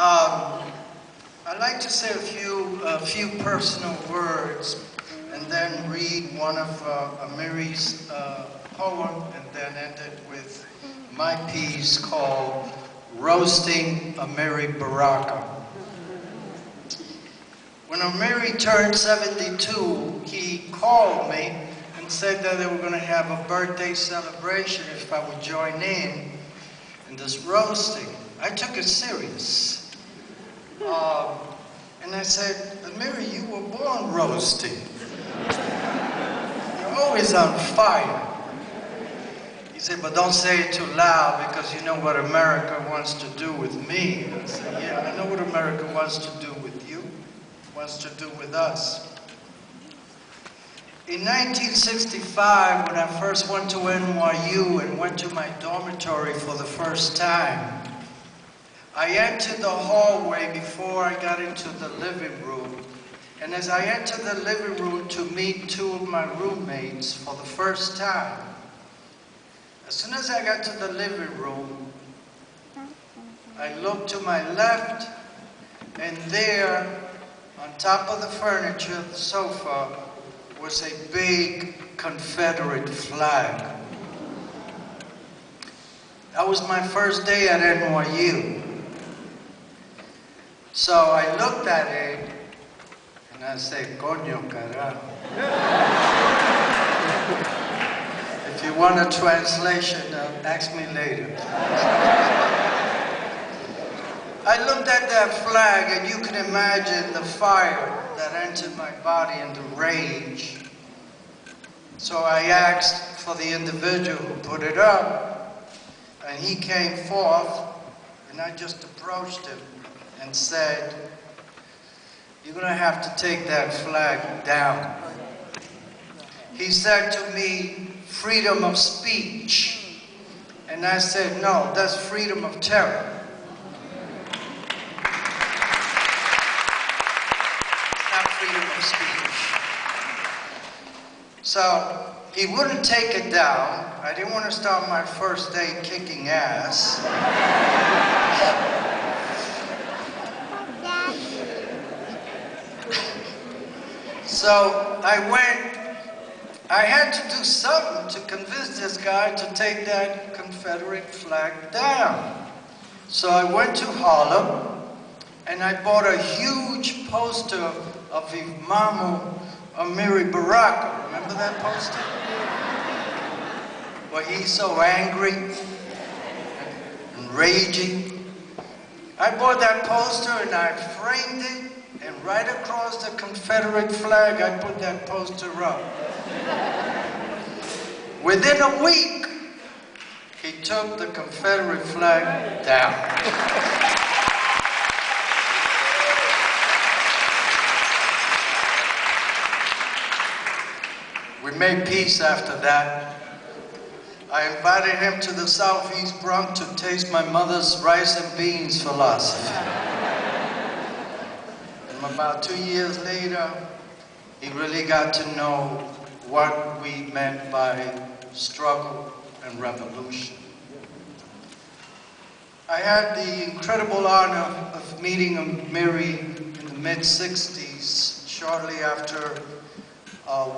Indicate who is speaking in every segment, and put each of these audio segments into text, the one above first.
Speaker 1: I'd like to say a few personal words, and then read one of Amiri's poem, and then end it with my piece called "Roasting Amiri Baraka." When Amiri turned 72, he called me and said that they were going to have a birthday celebration if I would join in this roasting. I took it serious. And I said, Amiri, you were born roasting. You're always on fire. He said, but don't say it too loud because you know what America wants to do with me. I said, yeah, I know what America wants to do with you, wants to do with us. In 1965, when I first went to NYU and went to my dormitory for the first time, I entered the hallway before I got into the living room. And as I entered the living room to meet two of my roommates for the first time, as soon as I got to the living room, I looked to my left, and there, on top of the furniture, the sofa, was a big Confederate flag. That was my first day at NYU. So I looked at it, and I said, coño carajo. If you want a translation, ask me later. I looked at that flag, and you can imagine the fire that entered my body and the rage. So I asked for the individual who put it up, and he came forth, and I just approached him and said, you're going to have to take that flag down. He said to me, freedom of speech. And I said, no, that's freedom of terror. Not freedom of speech. So he wouldn't take it down. I didn't want to start my first day kicking ass. So I had to do something to convince this guy to take that Confederate flag down. So I went to Harlem, and I bought a huge poster of Imam Amiri Baraka. Remember that poster? Where he's so angry and raging. I bought that poster and I framed it, and right across the Confederate flag, I put that poster up. Within a week, he took the Confederate flag down. We made peace after that. I invited him to the Southeast Bronx to taste my mother's rice and beans philosophy. And about 2 years later, he really got to know what we meant by struggle and revolution. I had the incredible honor of meeting Amiri in the mid-60s, shortly after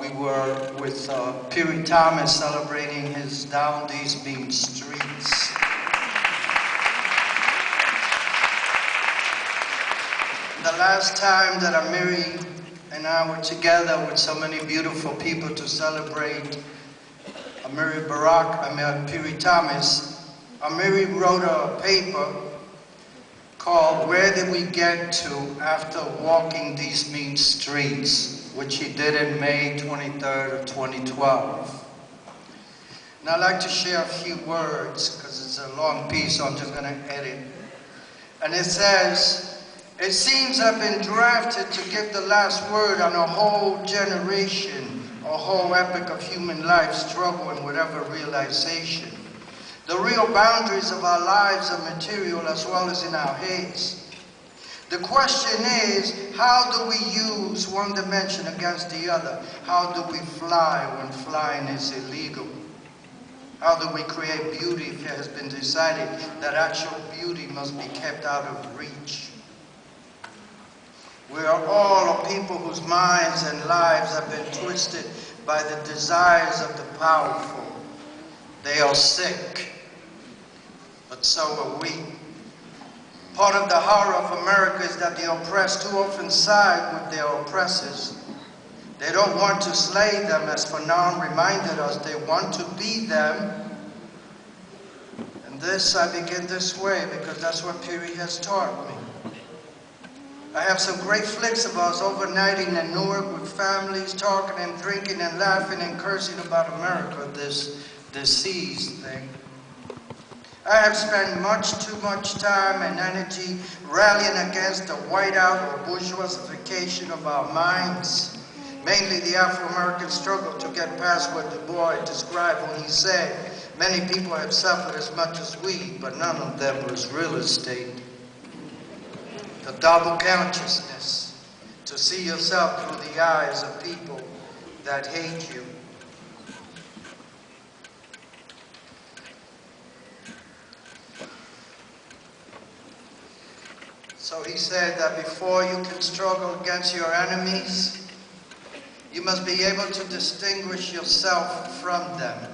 Speaker 1: we were with Piri Thomas celebrating his Down These Mean Streets. The last time that Amiri and I were together with so many beautiful people to celebrate Amiri Piri Thomas, Amiri wrote a paper called Where Did We Get To After Walking These Mean Streets, which he did in May 23rd of 2012. And I'd like to share a few words, because it's a long piece, so I'm just going to edit. And it says, it seems I've been drafted to give the last word on a whole generation, a whole epic of human life, struggle, and whatever realization. The real boundaries of our lives are material as well as in our heads. The question is, how do we use one dimension against the other? How do we fly when flying is illegal? How do we create beauty if it has been decided that actual beauty must be kept out of reach? We are all a people whose minds and lives have been twisted by the desires of the powerful. They are sick, but so are we. Part of the horror of America is that the oppressed too often side with their oppressors. They don't want to slay them, as Fanon reminded us. They want to be them. And this, I begin this way because that's what Piri has taught me. I have some great flicks of us overnighting in Newark with families, talking and drinking and laughing and cursing about America, this disease thing. I have spent too much time and energy rallying against the whiteout or bourgeoisification of our minds, mainly the Afro-American struggle to get past what Du Bois described when he said, many people have suffered as much as we, but none of them was real estate. The double consciousness, to see yourself through the eyes of people that hate you. So he said that before you can struggle against your enemies, you must be able to distinguish yourself from them,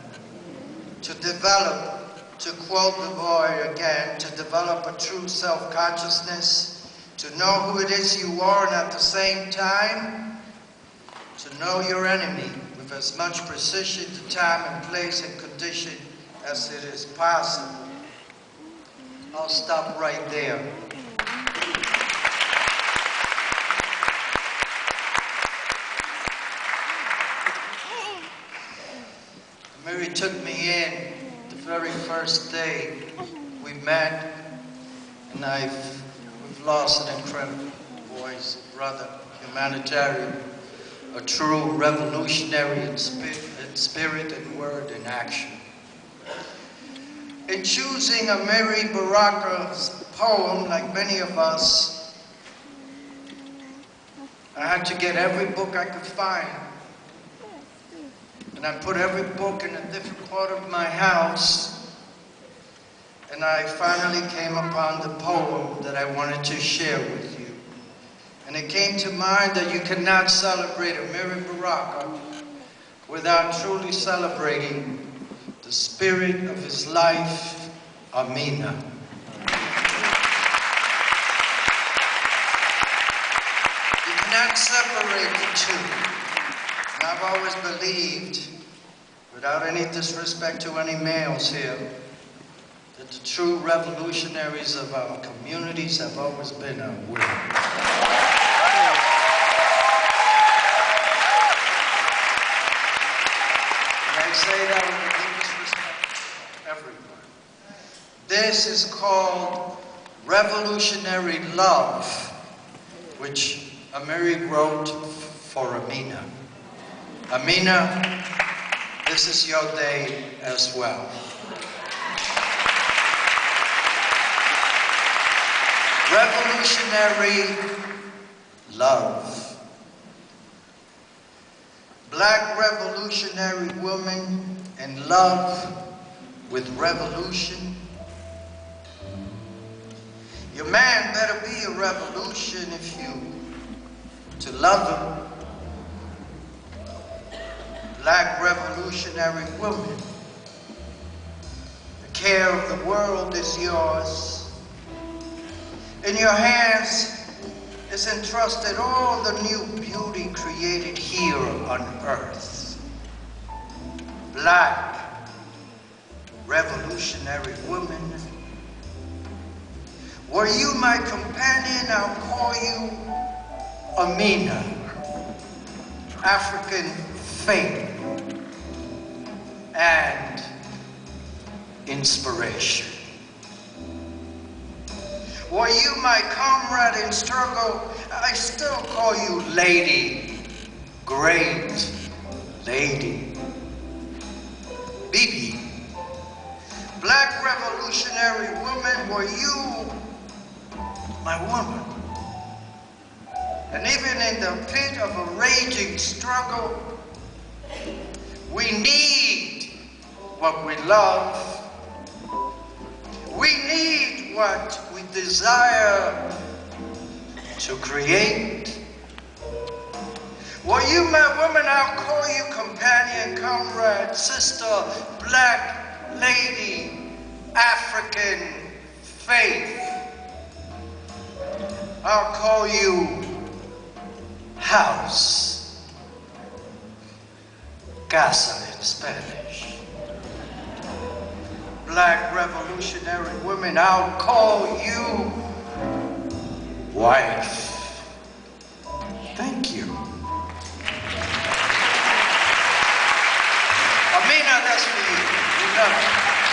Speaker 1: to develop, to quote Du Bois again, to develop a true self-consciousness, to know who it is you are, and at the same time, to know your enemy with as much precision to time and place and condition as it is possible. I'll stop right there. Amiri took me in the very first day we met, and we've lost an incredible voice, brother, humanitarian, a true revolutionary in spirit and word and action. In choosing Amiri Baraka's poem, like many of us, I had to get every book I could find. And I put every book in a different part of my house, and I finally came upon the poem that I wanted to share with you. And it came to mind that you cannot celebrate Amiri Baraka without truly celebrating the spirit of his life, Amina. You cannot separate the two. And I've always believed, without any disrespect to any males here, that the true revolutionaries of our communities have always been our women. And I say that with the deepest respect to everyone. This is called Revolutionary Love, which Amiri wrote for Amina. Amina, this is your day as well. Revolutionary love. Black revolutionary woman in love with revolution. Your man better be a revolution if you to love him. Black revolutionary woman, the care of the world is yours. In your hands is entrusted all the new beauty created here on earth. Black revolutionary woman, were you my companion, I'll call you Amina, African fame and inspiration. Were you my comrade in struggle, I still call you lady, great lady. Bibi, black revolutionary woman, were you my woman? And even in the pit of a raging struggle, we need what we love. We need what we desire to create Well, you my woman, I'll call you companion, comrade, sister, black lady, African faith. I'll call you house, casa in Spanish. Black revolutionary women, I'll call you wife. Thank you. Amina, that's for you. You love it.